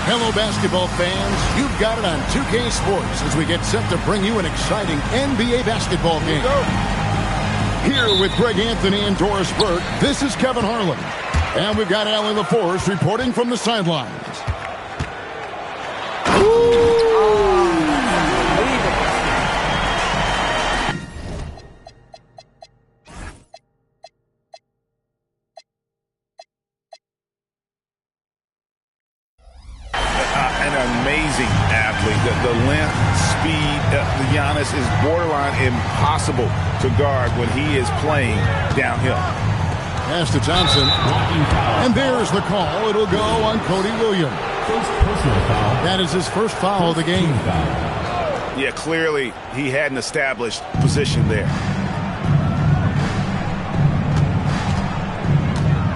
Hello, basketball fans. You've got it on 2K Sports as we get set to bring you an exciting NBA basketball game. Here with Greg Anthony and Doris Burke, this is Kevin Harlan. And we've got Allie LaForce reporting from the sidelines. The length, speed, Giannis is borderline impossible to guard when he is playing downhill. Pass to Thompson. And there's the call. It'll go on Cody Williams. That is his first foul of the game. Yeah, clearly he had an established position there.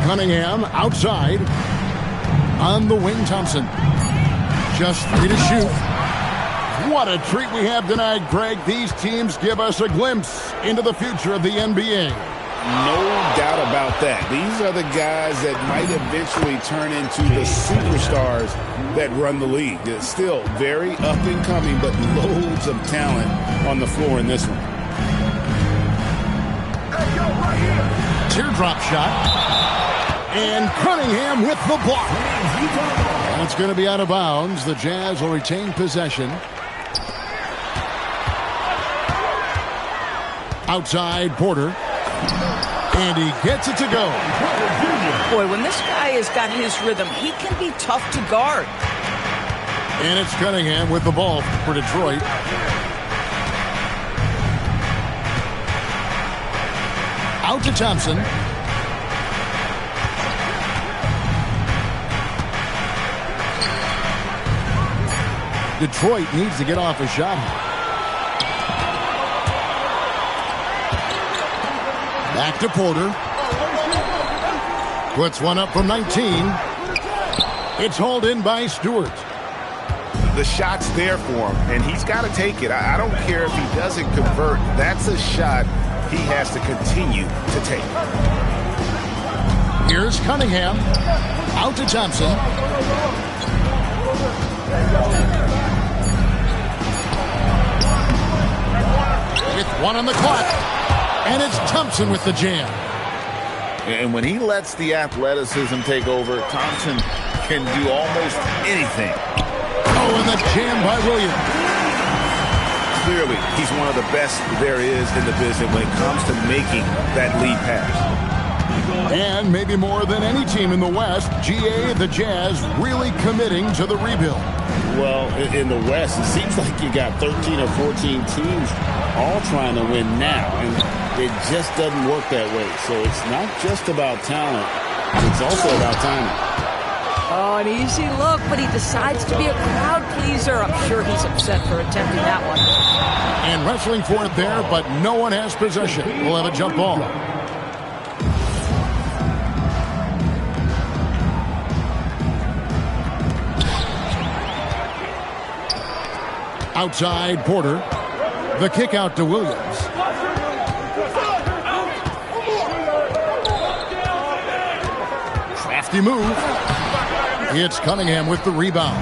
Cunningham outside. On the wing, Thompson. Just 3 to shoot. What a treat we have tonight, Greg. These teams give us a glimpse into the future of the NBA. No doubt about that. These are the guys that might eventually turn into the superstars that run the league. It's still very up and coming, but loads of talent on the floor in this one. Teardrop shot. And Cunningham with the block. And it's going to be out of bounds. The Jazz will retain possession. Outside, Porter. And he gets it to go. Boy, when this guy has got his rhythm, he can be tough to guard. And it's Cunningham with the ball for Detroit. Out to Thompson. Detroit needs to get off a shot. Back to Porter. Puts one up from 19. It's hauled in by Stewart. The shot's there for him, and he's got to take it. I don't care if he doesn't convert. That's a shot he has to continue to take. Here's Cunningham. Out to Thompson. With one on the clock. And it's Thompson with the jam. And when he lets the athleticism take over, Thompson can do almost anything. Oh, and the jam by Williams. Clearly, he's one of the best there is in the business when it comes to making that lead pass. And maybe more than any team in the West, GA, the Jazz, really committing to the rebuild. Well, in the West, it seems like you got 13 or 14 teams all trying to win now, and it just doesn't work that way. So it's not just about talent, it's also about timing. Oh, an easy look, but he decides to be a crowd pleaser. I'm sure he's upset for attempting that one. And wrestling for it there, but no one has possession. We'll have a jump ball. Outside, Porter. The kick out to Williams. Crafty move. It's Cunningham with the rebound.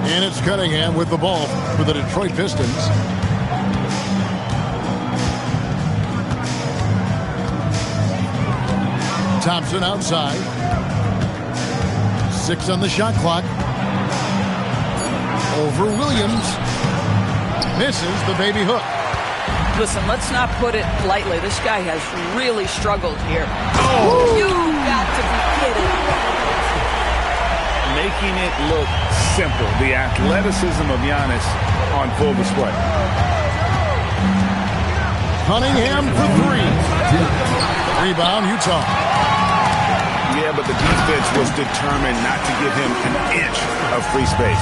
And it's Cunningham with the ball for the Detroit Pistons. Thompson outside. 6 on the shot clock. Over Williams. Misses the baby hook. Listen, let's not put it lightly. This guy has really struggled here. Oh! You got to be kidding. Making it look simple. The athleticism of Giannis on full display. Cunningham for 3. Rebound, Utah. Yeah, but the defense was determined not to give him an inch of free space.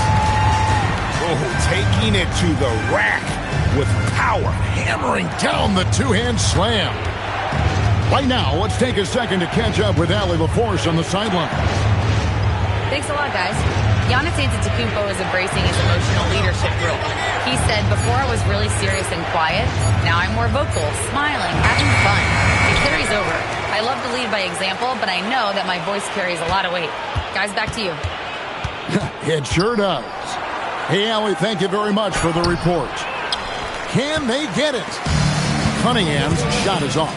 Oh, taking it to the rack with power, hammering down the two-hand slam. Right now, let's take a second to catch up with Allie LaForce on the sideline. Thanks a lot, guys. Giannis Antetokounmpo is embracing his emotional leadership role. He said, before I was really serious and quiet, now I'm more vocal, smiling, having fun. It carries over. I love to lead by example, but I know that my voice carries a lot of weight. Guys, back to you. It sure does. Hey, Allie, thank you very much for the report. Can they get it? Cunningham's shot is off.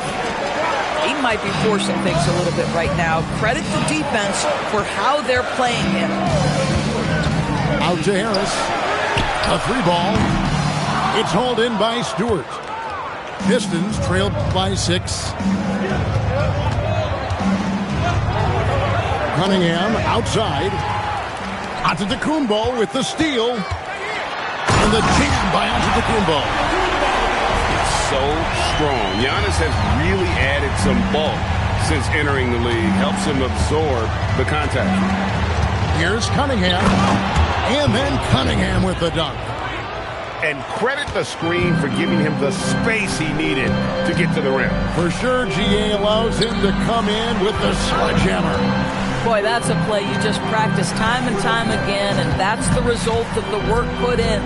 He might be forcing things a little bit right now. Credit the defense for how they're playing him. Out to Harris. A 3-ball. It's hauled in by Stewart. Pistons trailed by 6. Cunningham outside. Antetokounmpo with the steal. And the jam by Antetokounmpo. So strong. Giannis has really added some bulk since entering the league. Helps him absorb the contact. Here's Cunningham. And then Cunningham with the dunk. And credit the screen for giving him the space he needed to get to the rim. For sure, GA allows him to come in with the sledgehammer. Boy, that's a play you just practice time and time again, and that's the result of the work put in.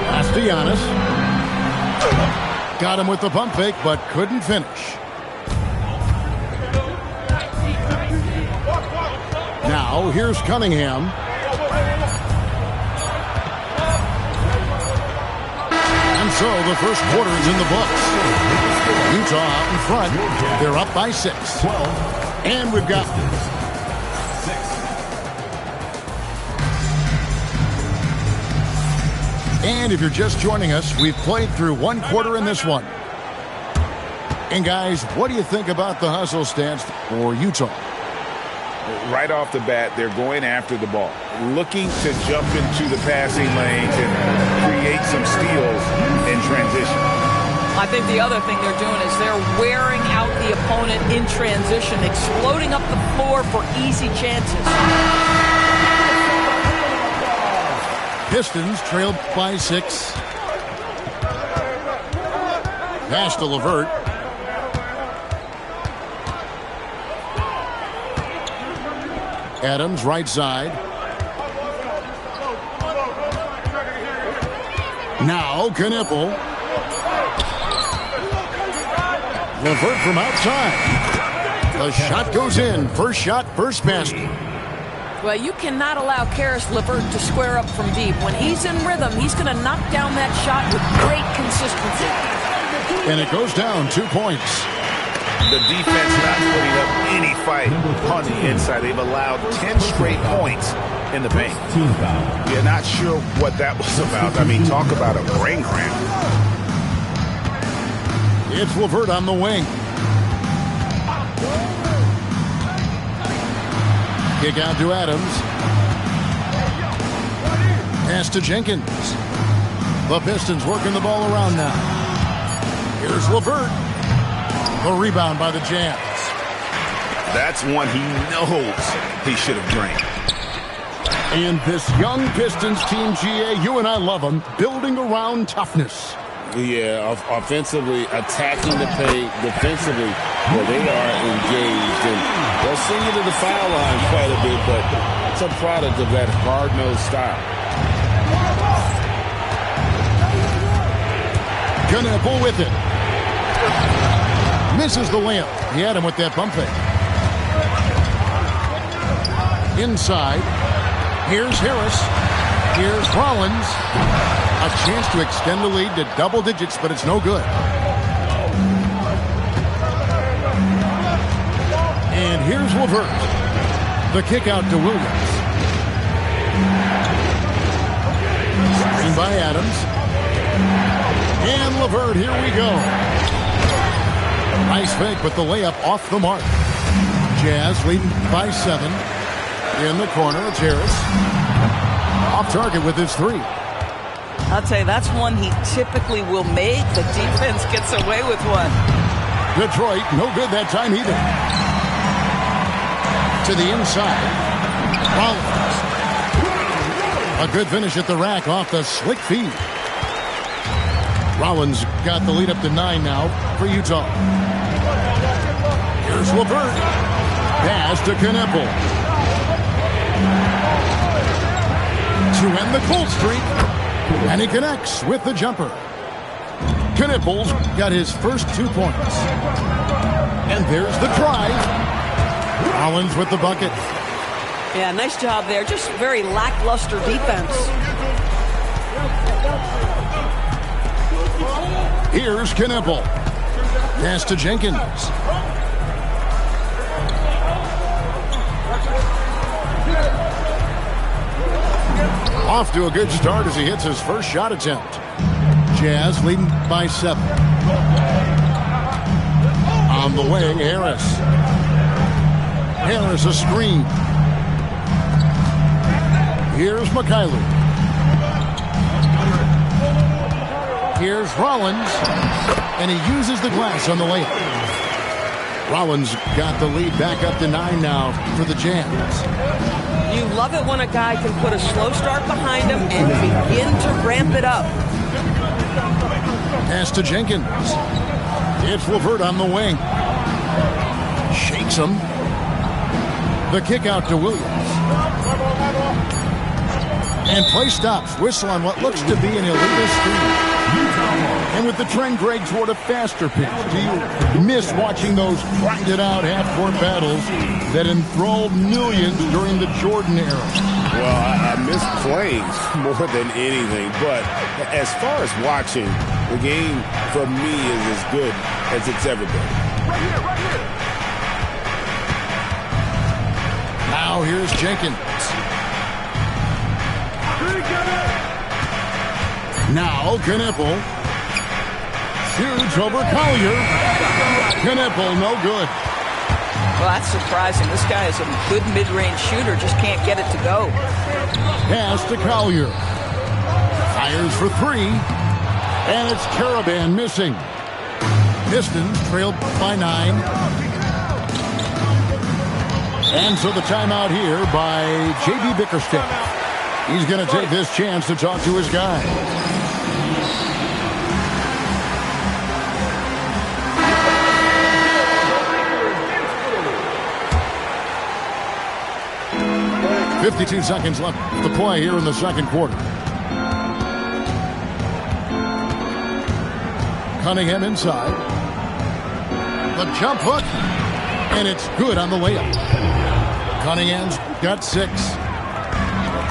Pass to Giannis. Got him with the pump fake, but couldn't finish. Now, here's Cunningham. And so the first quarter is in the books. Utah out in front. They're up by 6. And we've got... And if you're just joining us, we've played through 1 quarter in this one. And guys, what do you think about the hustle stance for Utah? Right off the bat, they're going after the ball, looking to jump into the passing lanes and create some steals in transition. I think the other thing they're doing is they're wearing out the opponent in transition, exploding up the floor for easy chances. Pistons trailed by 6. Pass to LeVert. Adams, right side. Now, Knippel. LeVert from outside. The shot goes in. First shot, first basket. Well, you cannot allow Caris LeVert to square up from deep. When he's in rhythm, he's going to knock down that shot with great consistency. And it goes down 2 points. The defense not putting up any fight on the inside. They've allowed 10 straight points in the paint. You're not sure what that was about. I mean, talk about a brain cramp. It's LeVert on the wing. Kick out to Adams. Pass to Jenkins. The Pistons working the ball around now. Here's LeVert. The rebound by the Jazz. That's one he knows he should have drained. And this young Pistons team, GA, you and I love them, building around toughness. Yeah, offensively, attacking the paint, defensively, well, they are engaged. And they'll send you to the foul line quite a bit, but it's a product of that hard-nosed style. Knippel with it. Misses the layup. He had him with that pump fake. Inside. Here's Harris. Here's Rollins. A chance to extend the lead to double digits, but it's no good. And here's LeVert. The kick out to Williams. Screen by Adams. And LeVert, here we go. Nice fake, but the layup off the mark. Jazz leading by 7. In the corner, it's Harris. Off target with his 3. I'll tell you, that's one he typically will make. The defense gets away with one. Detroit, no good that time either. To the inside. Rollins. A good finish at the rack off the slick feed. Rollins got the lead up to 9 now for Utah. Here's LeVert. Pass to Knippel. To end the cold streak. And he connects with the jumper. Knippel's got his first 2 points. And there's the try. Rollins with the bucket. Yeah, nice job there. Just very lackluster defense. Here's Kneppel. Pass to Jenkins. Off to a good start as he hits his first shot attempt. Jazz leading by 7. On the wing, Harris. Harris a screen. Here's Mikhailuk. Here's Rollins. And he uses the glass on the layup. Rollins got the lead back up to 9 now for the Jazz. You love it when a guy can put a slow start behind him and begin to ramp it up. Pass to Jenkins. It's LeVert on the wing. Shakes him. The kick out to Williams. And play stops. Whistle on what looks to be an illegal screen. And with the trend, Greg, toward a faster pitch. Do you miss watching those grinded-out half-court battles that enthralled millions during the Jordan era? Well, I miss playing more than anything. But as far as watching, the game for me is as good as it's ever been. Now here's Jenkins. Now Kneppel. Shoots over Collier. Kneppel, no good. Well, that's surprising. This guy is a good mid-range shooter, just can't get it to go. Pass to Collier. Fires for 3. And it's Caravan missing. Pistons trailed by 9. And so the timeout here by J.B. Bickerstaff. He's going to take this chance to talk to his guy. .52 seconds left to play here in the second quarter. Cunningham inside. The jump hook. And it's good on the layup. Cunningham's got 6.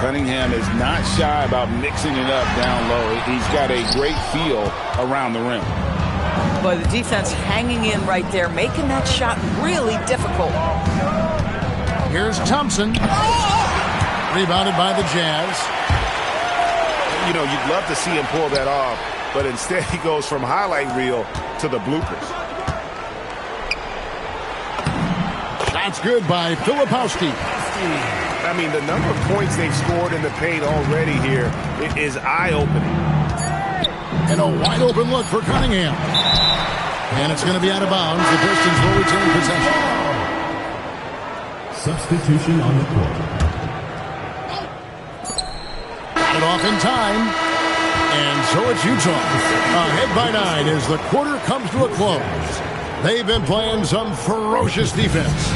Cunningham is not shy about mixing it up down low. He's got a great feel around the rim. Boy, the defense hanging in right there, making that shot really difficult. Here's Thompson. Rebounded by the Jazz. You know, you'd love to see him pull that off, but instead he goes from highlight reel to the bloopers. Shot's good by Filipowski. I mean, the number of points they've scored in the paint already here is eye-opening. And a wide-open look for Cunningham. And it's going to be out of bounds. The Pistons will retain possession. Substitution on the court. Got it off in time. And so it's Utah. Ahead by 9 as the quarter comes to a close. They've been playing some ferocious defense.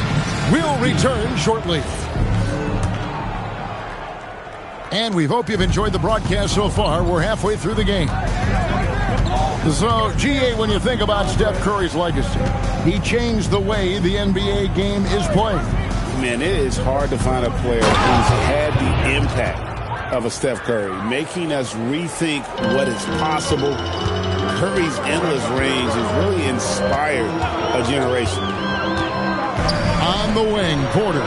We'll return shortly. And we hope you've enjoyed the broadcast so far. We're halfway through the game. So, GA, when you think about Steph Curry's legacy, he changed the way the NBA game is played. Man, it is hard to find a player who's had the impact of a Steph Curry, making us rethink what is possible. Curry's endless range has really inspired a generation. On the wing, Porter.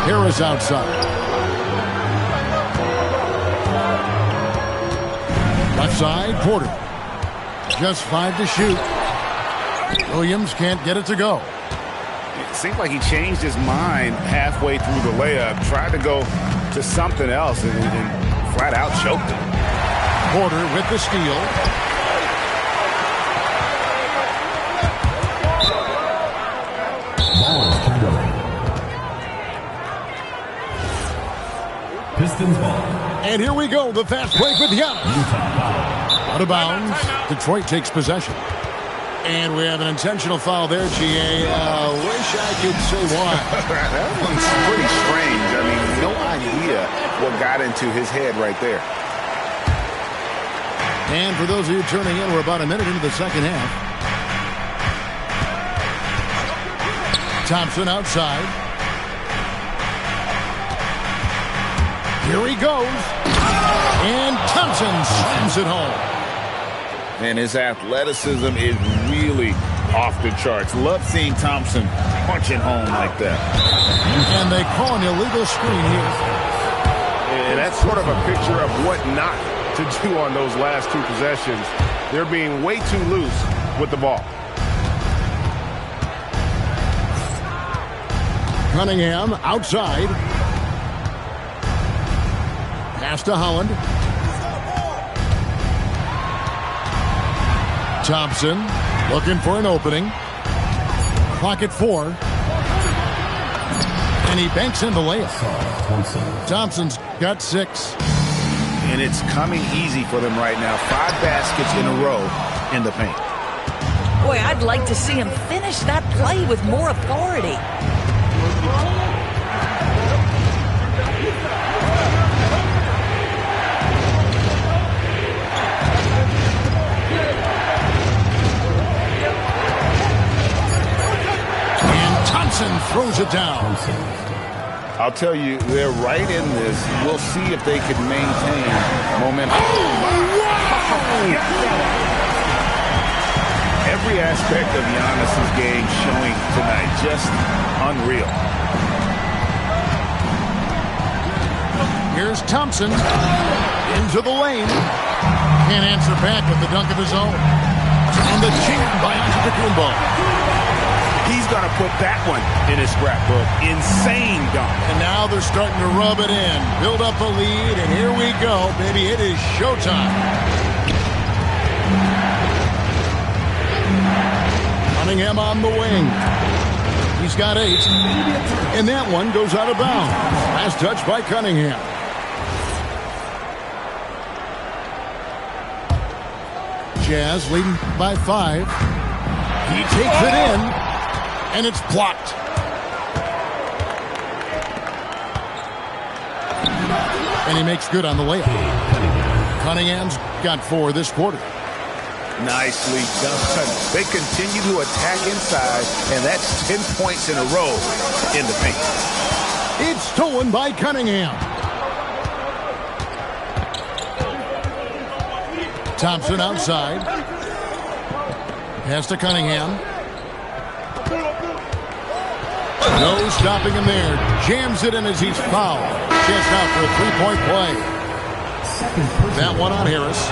Harris outside. Left side, Porter. Just 5 to shoot. Williams can't get it to go. It seemed like he changed his mind halfway through the layup, tried to go to something else, and flat out choked it. Porter with the steal. Pistons ball. And here we go, the fast break with Giannis. Out of bounds. Detroit takes possession. And we have an intentional foul there, GA. Wish I could say why. That one's pretty strange. I mean, no idea what got into his head right there. And for those of you turning in, we're about a minute into the second half. Thompson outside. Here he goes. And Thompson slams it home. And his athleticism is really off the charts. Love seeing Thompson punching home like that. And they call an illegal screen here. And that's sort of a picture of what not to do on those last two possessions. They're being way too loose with the ball. Cunningham outside. Pass to Holland. Thompson looking for an opening. Clock at 4. And he banks in the layup. Thompson's got 6. And it's coming easy for them right now. 5 baskets in a row in the paint. Boy, I'd like to see him finish that play with more authority. And Thompson throws it down. I'll tell you, they're right in this. We'll see if they can maintain momentum. Every aspect of Giannis's game showing tonight. Just unreal. Here's Thompson into the lane. Can't answer back with the dunk of his own. And the jam by Antetokounmpo. He's going to put that one in his scrapbook. Insane dunk. And now they're starting to rub it in. Build up a lead, and here we go, baby. It is showtime. Cunningham on the wing. He's got 8. And that one goes out of bounds. Last touch by Cunningham. Jazz leading by 5. He takes it in, and it's blocked. And he makes good on the layup. Cunningham's got 4 this quarter. Nicely done. They continue to attack inside, and that's 10 points in a row in the paint. It's stolen by Cunningham. Thompson outside. Pass to Cunningham. No stopping him there. Jams it in as he's fouled. Chance out for a 3-point play. That one on Harris.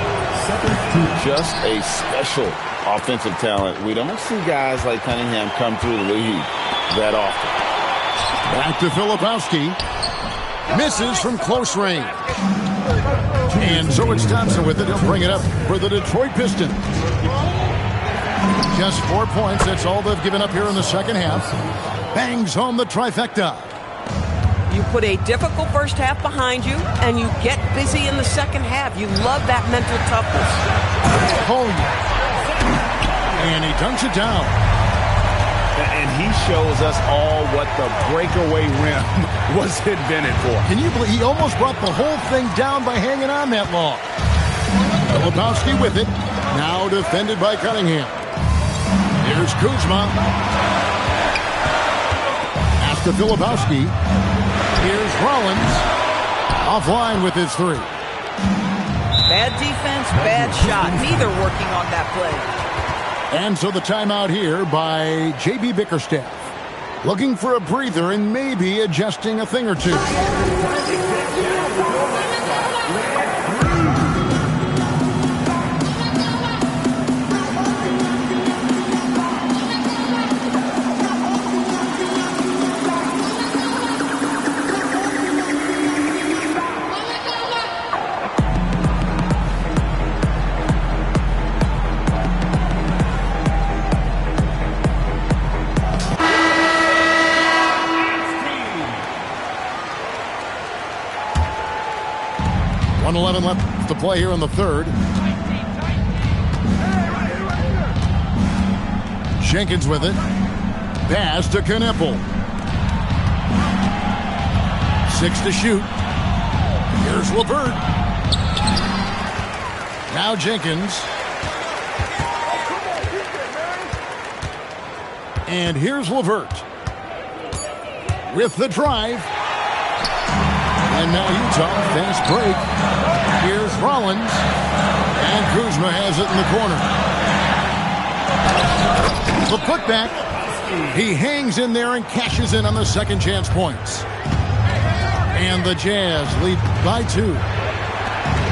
Just a special offensive talent. We don't see guys like Cunningham come through the league that often. Back to Filipowski. Misses from close range. And so it's Thompson with it. He'll bring it up for the Detroit Pistons. Just 4 points. That's all they've given up here in the second half. Bangs home the trifecta. You put a difficult first half behind you, and you get busy in the second half. You love that mental toughness. Oh, yeah. And he dunks it down. And he shows us all what the breakaway rim was invented for. Can you believe he almost brought the whole thing down by hanging on that long? Filipowski with it. Now defended by Cunningham. Here's Kuzma. After Filipowski. Here's Rollins. Offline with his 3. Bad defense, bad shot. Neither working on that play. And so the timeout here by J.B. Bickerstaff. Looking for a breather and maybe adjusting a thing or two. .11 left to play here in the third. Jenkins with it. Pass to Knueppel. 6 to shoot. Here's LeVert. Now Jenkins. And here's LeVert. With the drive. And now Utah, fast break. Here's Rollins. And Kuzma has it in the corner. The putback. He hangs in there and cashes in on the second chance points. And the Jazz lead by 2.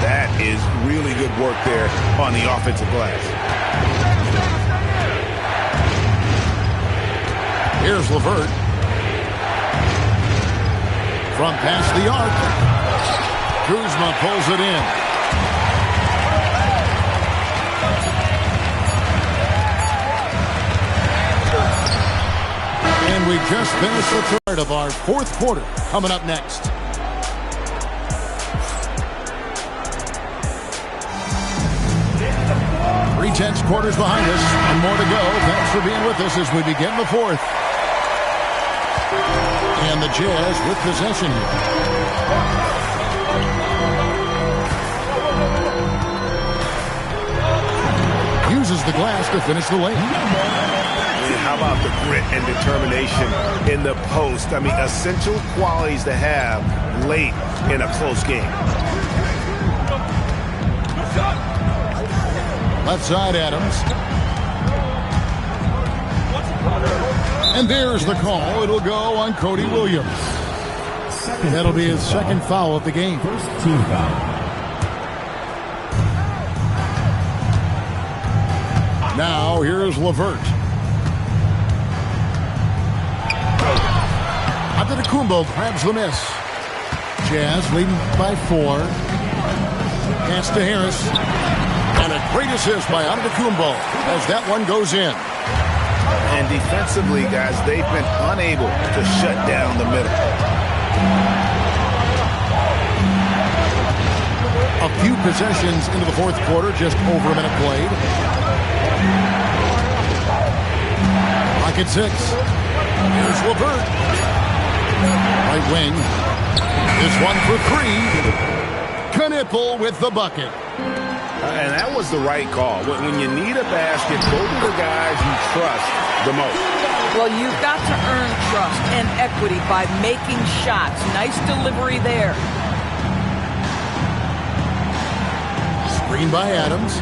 That is really good work there on the offensive glass. Here's LeVert. From past the arc. Kuzma pulls it in. And we just finished the third of our fourth quarter. Coming up next. 3 quarters behind us and more to go. Thanks for being with us as we begin the fourth. And the Jazz with possession here. Uses the glass to finish the lane. How about the grit and determination in the post? I mean, essential qualities to have late in a close game. Left side, Adams. And there's the call. It'll go on Cody Williams. That'll be his second foul of the game. First team foul. Now, here's LeVert. Antetokounmpo grabs the miss. Jazz leading by 4. Pass to Harris. And a great assist by Antetokounmpo as that one goes in. And defensively, guys, they've been unable to shut down the middle. A few possessions into the fourth quarter, just over a minute played. Rocket 6. Here's LeVert. Right wing. This one for 3. Knipple with the bucket. And that was the right call. When you need a basket, go to the guys you trust the most. Well, you've got to earn trust and equity by making shots. Nice delivery there. Screen by Adams.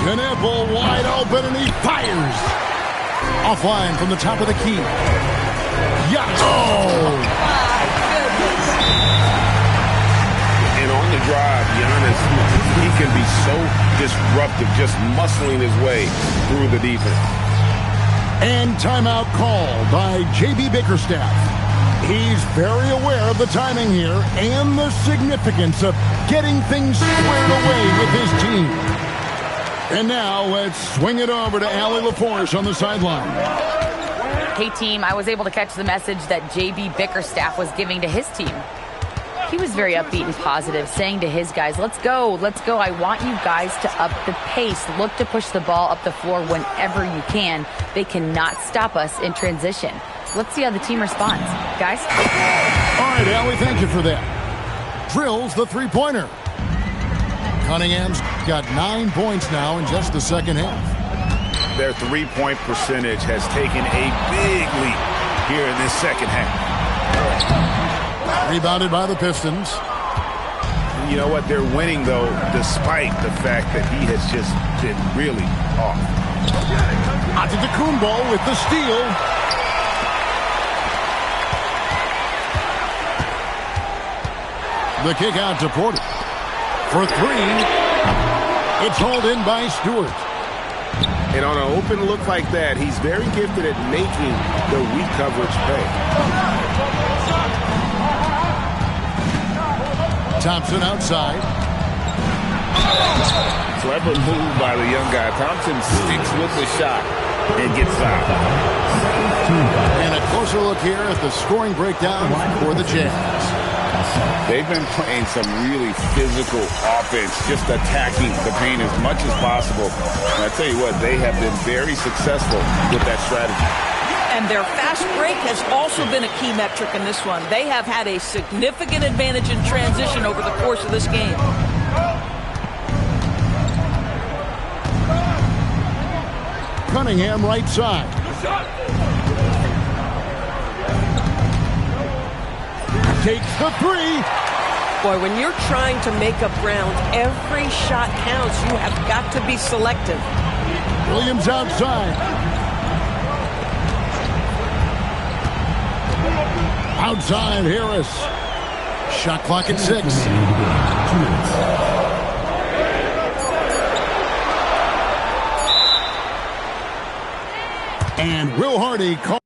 Knipple wide open, and he fires. Offline from the top of the key. Yeah. Oh! And on the drive, Giannis, he can be so disruptive, just muscling his way through the defense. And timeout called by J.B. Bickerstaff. He's very aware of the timing here and the significance of getting things squared away with his team. And now let's swing it over to Allie LaForce on the sideline. Hey, team, I was able to catch the message that J.B. Bickerstaff was giving to his team. He was very upbeat and positive, saying to his guys, let's go. I want you guys to up the pace. Look to push the ball up the floor whenever you can. They cannot stop us in transition. Let's see how the team responds. Guys? All right, Allie, thank you for that. Drills the three-pointer. Cunningham's got 9 points now in just the second half. Their three-point percentage has taken a big leap here in this second half. Rebounded by the Pistons. You know what? They're winning, though, despite the fact that he has just been really off. Antetokounmpo with the steal. The kick out to Porter. For 3. It's hauled in by Stewart. And on an open look like that, he's very gifted at making the weak coverage pay. Thompson outside. Clever move by the young guy. Thompson sticks with the shot and gets fouled. And a closer look here at the scoring breakdown for the Jazz. They've been playing some really physical offense, just attacking the paint as much as possible. And I tell you what, they have been very successful with that strategy. And their fast break has also been a key metric in this one. They have had a significant advantage in transition over the course of this game. Cunningham right side. Takes the 3. Boy, when you're trying to make up ground, every shot counts. You have got to be selective. Williams outside. Outside, Harris. Shot clock at 6. And Will Hardy calls.